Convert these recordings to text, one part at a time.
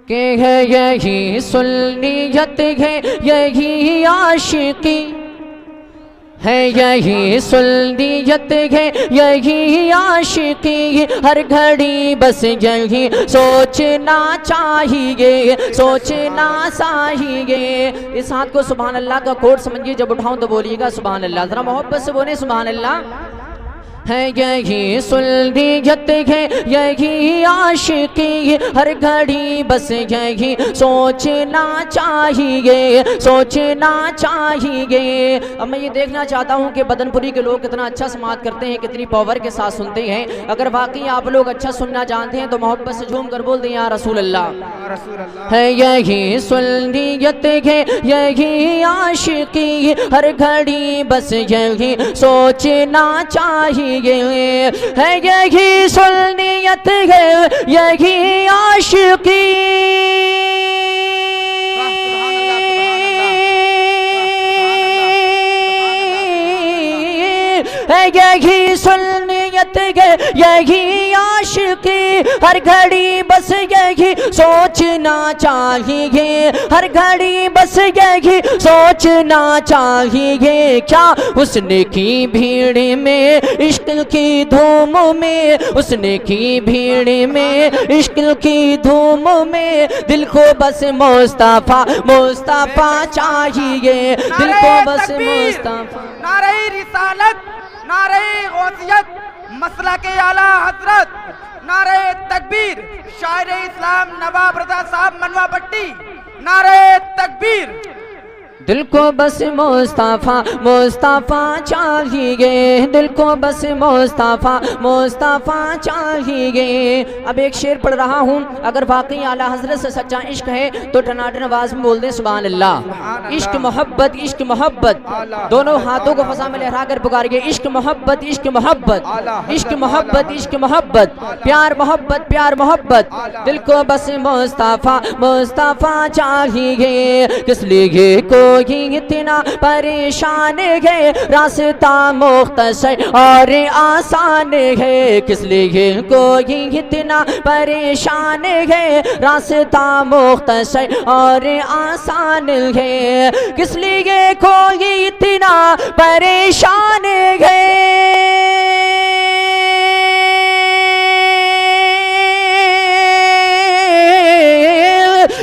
कि है यही सुन्नियत है यही आशिकी है, यही सुन्नियत है यही आशिकी, हर घड़ी बस यही सोचना चाहिए, सोचना चाहिए। इस हाथ को सुभान अल्लाह का कोड समझिए, जब उठाऊं तो बोलिएगा सुभान अल्लाह, जरा मोहब्बत से बोले सुभान अल्लाह। है यही सुन्नियत है यही आशिकी, हर घड़ी बस यही सोचना चाहिए, सोचना चाहिए। अब मैं ये देखना चाहता हूँ कि बदनपुरी के लोग कितना अच्छा समाअत करते हैं, कितनी पावर के साथ सुनते हैं। अगर वाकई आप लोग अच्छा सुनना जानते हैं तो मोहब्बत से झूम कर बोल दें या रसूल अल्लाह। है यही सुन्नियत है यही आशिकी, हर घड़ी बस यही सोचना चाहिए, है यही सुन्नियत है यही आशिकी, है यही सुन्नियत है यही आशिकी, हर घड़ी बस यही सोचना चाहिए, हर घड़ी बस यही सोचना चाहिए। क्या उसने की भीड़ में इश्क की धूम में, उसने की भीड़ में इश्क की धूम में, दिल को बस मुस्तफा मुस्तफा चाहिए, दिल को बस मुस्तफा। नारे रिसालत, नारे गौसियत, मसला के आला हजरत, नारे तकबीर, शायर इस्लाम नवाब रजा साहब मनवा पट्टी, नारे तकबीर। दिल को बस मुस्तफा मुस्तफा चाहिए, दिल को बस मुस्तफा मुस्तफा चाहिए। अब एक शेर पढ़ रहा हूँ, अगर वाकई आला हजरत से सच्चा इश्क है तो टनाटन आवाज में बोल दे सुभान अल्लाह। इश्क मोहब्बत, इश्क मोहब्बत, दोनों हाथों को फसा में लहरा कर पुकारिए, इश्क मोहब्बत, इश्क मोहब्बत, इश्क मोहब्बत, इश्क मोहब्बत, प्यार मोहब्बत, प्यार मोहब्बत। दिल को बस मुस्तफा मुस्तफा चाहिए, किस लिए कोई इतना परेशान है, रास्ता मुख्तसर और आसान है, किस लिए कोई इतना परेशान है, रास्ता मुख्तसर और आसान है, किस लिए कोई इतना परेशान है,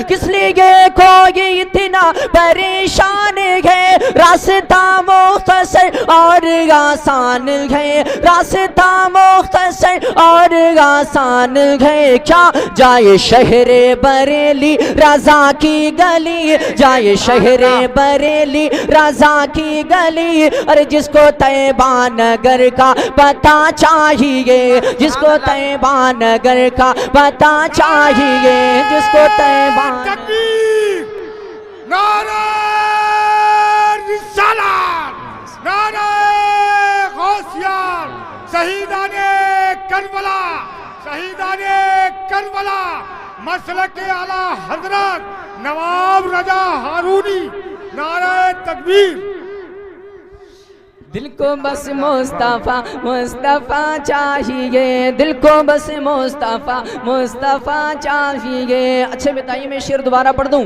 किस लिए कोई इतना परेशान है, रास्ता मुख्तसर और आसान है, रास्ता मुख्तसर और आसान है। क्या जाए शहरे बरेली रजा की गली, जाए शहरे बरेली रजा की गली, अरे जिसको तैबा नगर का पता चाहिए, जिसको तैबा नगर का पता चाहिए, जिसको तैबा। नारे रिसालत, नारे गौसियत, शहीदाने करबला, शहीदाने करबला, मसलक के आला हजरत नवाब रजा हारूनी, नारे तकबीर। दिल को बस मुस्तफा मुस्तफा चाहिए, दिल को बस मुस्तफा मुस्तफा चाहिए। अच्छे बताइए, मैं शेर दोबारा पढ़ दूं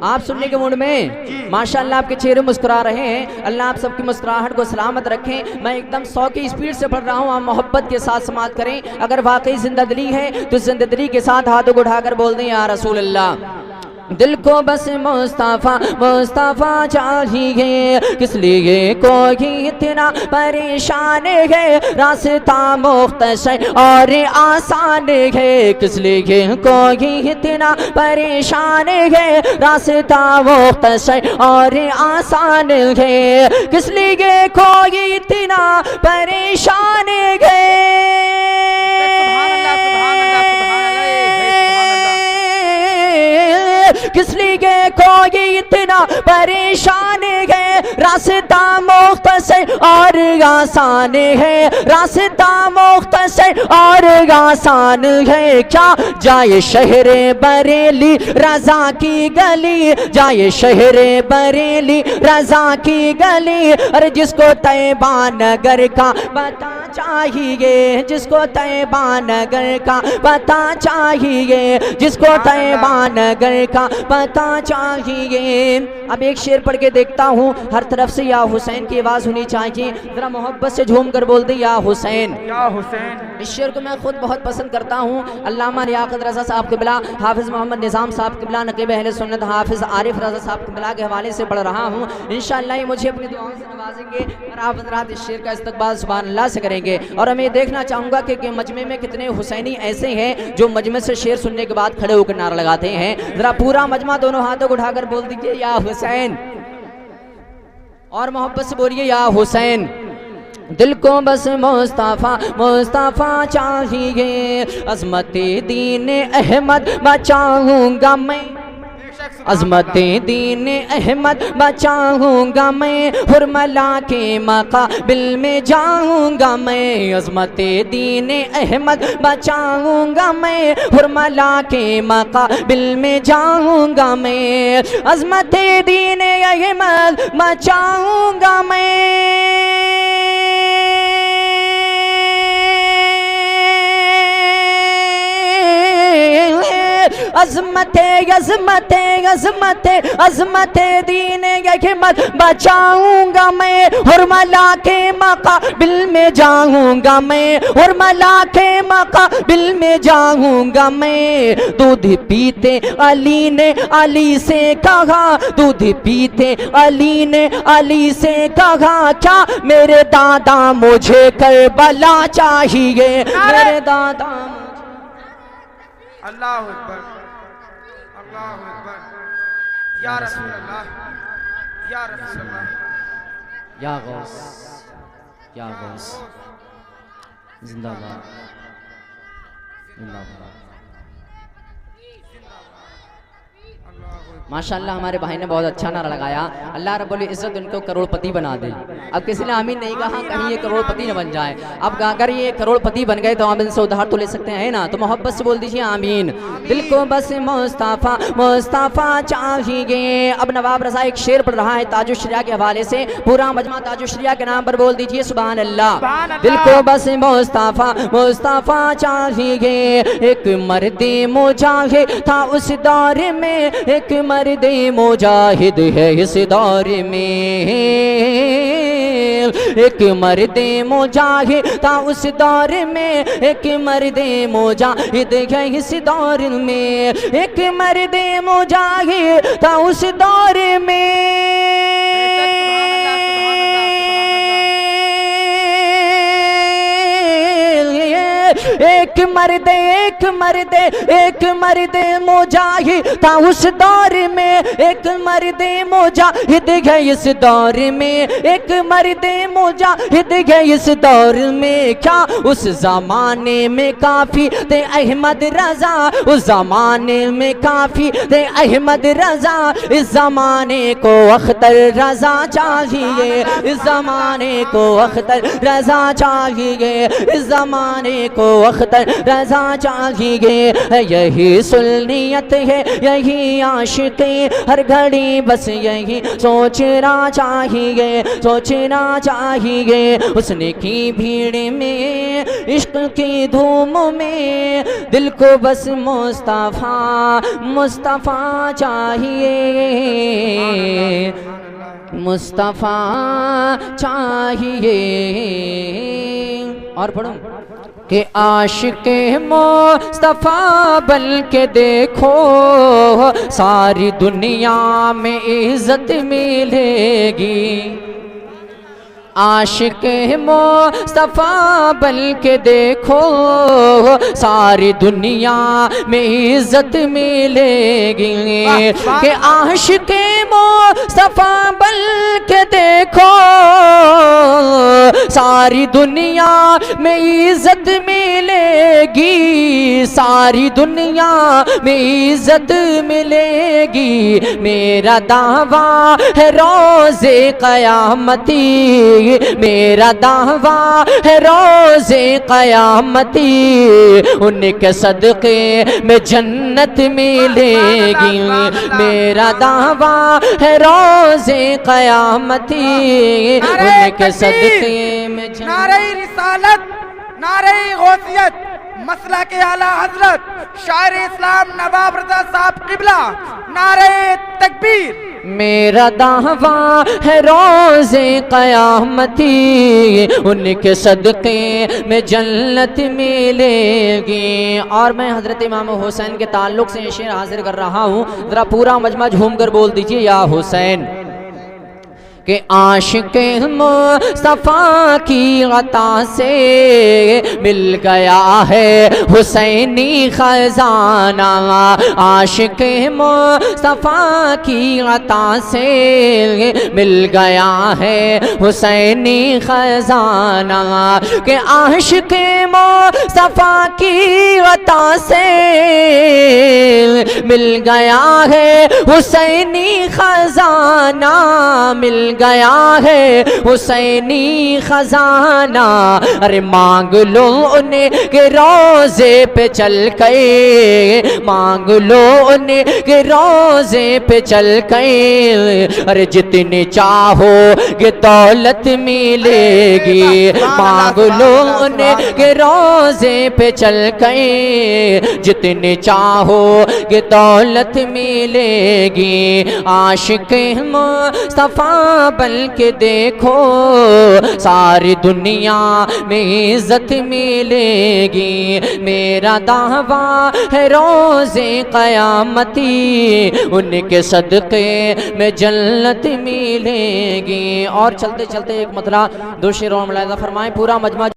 आप सुनने के मूड में? माशाअल्लाह आपके चेहरे मुस्कुरा रहे हैं, अल्लाह आप सबकी मुस्कुराहट को सलामत रखें। मैं एकदम 100 की स्पीड से पढ़ रहा हूँ, आप मोहब्बत के साथ समाअत करें। अगर वाकई जिंदगी है तो जिंदगी के साथ हाथों को उठाकर बोल दें या रसूल अल्लाह। दिल को बस मुस्तफा मुस्तफा चाहिए, किस लिए कोई इतना परेशान है, रास्ता मुख्तसर और आसान है, किस लिए कोई इतना परेशान है, रास्ता मुख्तसर और आसान है, किस लिए कोई इतना परेशान है, किस लिए कोई इतना परेशान है, रास्ता मुख्तसर और आसान है, रास्ता मुख्तसर और आसान है। क्या जाए शहरे बरेली रजा की गली, जाए शहरे बरेली रजा की गली, अरे जिसको तैबा नगर का बता चाहिए, जिसको तैबा नगर का पता चाहिए, जिसको तैबा नगर का पता चाहिए। अब एक शेर पढ़ के देखता हूँ, हर तरफ से या हुसैन की आवाज़ होनी चाहिए, ज़रा मोहब्बत से झूम कर बोल दे या हुसैन, या हुसैन। इस शेर को मैं खुद बहुत पसंद करता हूँ। अल्लामा लियाकत रज़ा साहब क़िबला, हाफिज़ मोहम्मद निज़ाम साहब क़िबला, नक़ीब अहले सुन्नत हाफिज़ आरिफ रज़ा साहब क़िबला के हवाले से पढ़ रहा हूँ। इंशाअल्लाह ये मुझे अपनी दुआओं से नवाजेंगे और आप हज़रात इस शेर का इस्तक़बाल सुभान अल्लाह से करेंगे। और मैं देखना चाहूँगा कि मजमे में कितने हुसैनी ऐसे हैं जो मजमे से शेर सुनने के बाद खड़े होकर नारा लगाते हैं। ज़रा पूरा मजमा दोनों हाथों को उठाकर बोल दीजिए या हुसैन, और मोहब्बत से बोलिए या हुसैन। दिल को बस मुस्तफ़ा मुस्तफ़ा चाहिए, अज़मत दीन अहमद बचाऊंगा मैं, अज़मत दीन अहमद बचाऊंगा मैं, हुरमला के मक़ाबिल में जाऊंगा मैं, अज़मत दीन अहमद बचाऊंगा मैं, हुरमला के मक़ाबिल में जाऊंगा मैं, अज़मत दीन अहमद बचाऊंगा मैं, अज़मत अज़मत अज़मत अज़मत दीन अहमद बचाऊंगा मैं, हुरमला के मक़ाबिल में जाऊंगा मैं, हुरमला के मक़ाबिल में जाऊंगा मैं। दूध पीते अली ने अली से कहा, दूध पीते अली ने अली से कहा, क्या मेरे दादा मुझे करबला चाहिए, मेरे दादा। अल्लाह अकबर, अल्लाह अकबर, या रसूल अल्लाह, या रसूल अल्लाह, या गौस, या गौस, जिंदाबाद, जिंदाबाद। माशाअल्लाह हमारे भाई ने बहुत अच्छा नारा लगाया। अल्लाह रब्बुल इज़्ज़त उनको करोड़पति बना दे। अब किसी ने आमीन नहीं कहा, कहीं ये करोड़पति न बन जाए। अब अगर ये करोड़पति बन गए तो आप इनसे उधार तो ले सकते हैं ना, तो मोहब्बत से बोल दीजिए आमीन। दिल को बस मुस्तफ़ा मुस्तफ़ा चाहिए। अब नवाब रज़ा एक शेर पढ़ रहा है ताजुश्शरिया के हवाले से, पूरा मजमा ताजुश्शरिया के नाम पर बोल दीजिए सुभान अल्लाह। दिल को बस मुस्तफ़ा मुस्तफ़ा चाहिए, एक मर्दे मुजाहिद था उस दौर में, एक मर्दे मुजाहिद है इस दौर में, एक मर्दे मुजाहिद था उस दौर में, एक मर्दे मुजाहिद है इस दौर में, एक मर्दे मुजाहिद था उस दौर में, एक मर्दे एक मर्दे एक मर्दे मुजाहिद था उस दौर में, एक मर्दे मुजाहिद है इस दौर में, एक मर्दे मुजाहिद है इस दौर में। क्या उस जमाने में काफी थे अहमद रजा, उस जमाने में काफी थे अहमद रजा, इस जमाने को अख्तर रजा चाहिए, इस जमाने को अख्तर रजा चाहिए, इस जमाने को अख्तर रजा चाहिए। यही सुन्नियत है यही आशिक़ी, हर घड़ी बस यही सोचना चाहिए, सोचना चाहिए। उसने की भीड़ में इश्क की धूम में, दिल को बस मुस्तफ़ा मुस्तफ़ा चाहिए, मुस्तफ़ा चाहिए। और पढ़ो कि आशिक़े मुस्तफ़ा बन के देखो, सारी दुनिया में इज़्ज़त मिलेगी। आशिक़े मुस्तफ़ा बन के देखो, सारी दुनिया में इज़्ज़त मिलेगी। कि आशिक़े मुस्तफ़ा बन के देखो, सारी दुनिया में इज़्ज़त मिलेगी, सारी दुनिया में इज़्ज़त मिलेगी। मेरा दावा है रोज़े क़यामती, मेरा दावा है रोज़े क़यामती, उनके सदक़े में जन्नत मिलेगी। मेरा दावा है रोज़े क़यामती, उनके सदक़े में नारे रिसालत, नारे गौसियत, मसला के आला हजरत शायर इस्लाम नवाब रज़ा साहब क़िबला, नारे तकबीर। मेरा दावा है रोज़े क़यामती, उनके सदक़े में जन्नत मिलेगी। और मैं हज़रत इमाम हुसैन के ताल्लुक़ से शेर हाजिर कर रहा हूँ, ज़रा पूरा मजमा झूम कर बोल दीजिए या हुसैन। कि आशिक़ मुस्तफ़ा की अता से मिल गया है हुसैनी ख़ज़ाना, आशिक़ मुस्तफ़ा की अता से मिल गया है हुसैनी ख़ज़ाना। कि आशिक़ मुस्तफ़ा की अता से मिल गया है हुसैनी ख़ज़ाना, मिल गया है हुसैनी खजाना। अरे मांग लो उन्हें के रोज़े पे चल के, मांग लो उन्हें के रोज़े पे चल के। अरे जितनी चाहो ये दौलत मिलेगी, मांग लो उन्हें के रोज़े पे चल के, जितनी चाहो ये दौलत मिलेगी। आशिक़ मुस्तफ़ा बल्कि देखो सारी दुनिया में इज्जत मिलेगी। मेरा दावा है रोज़े क़यामती, उनके सदक़े में जन्नत मिलेगी। और चलते चलते एक मतला दो शेरों में मुलाहिज़ा फरमाएं, पूरा मजमा